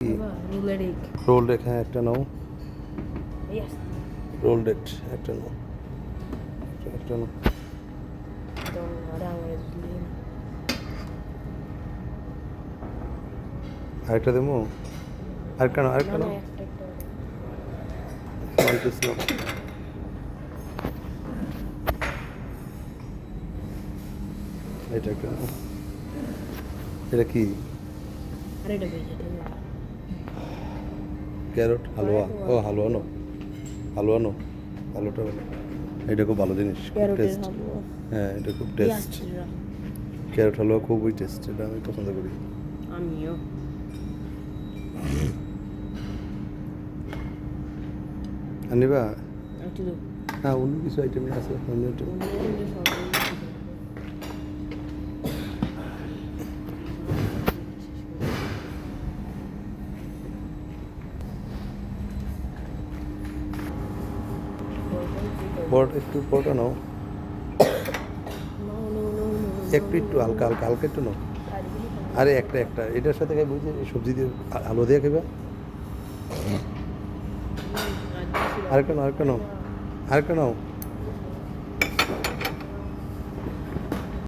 রোলের egg roll rake, হ্যাঁ একটা নাও। ইয়েস রোল রেট একটা নাও, একটা নাও। তো আরে আমার দিলে আরেকটা দেবো, আরেকটা নাও, আরেকটা না নাও। একটা একটা ওয়ান পিস নাও। এটা একটা নাও। এটা কি? আরে এটা ভেজিটেবল ক্যারট হালুয়া। ও হালুয়া নাও, হালুয়া নাও, হালুয়াটা ভালো। এটা খুব ভালো জিনিস, খুব ক্যারোটের টেস্ট। হালুয়া হ্যাঁ এটা খুব টেস্ট। ক্যারট হালুয়া খুবই টেস্ট, এটা আমি পছন্দ করি। আমিও আর নিবা? একটু তো হ্যাঁ অন্য কিছু আইটেমই আছে, অন্য আইটেম। বড় একটু বড়টা নাও, একটু একটু হালকা হালকা হালকা একটু নাও। আরে একটা একটা এটার সাথে খাই বুঝছি, সবজি দিয়ে আলু দিয়ে খাইবা। আরেকটা নাও, আরেকটা নাও, আরেকটা নাও।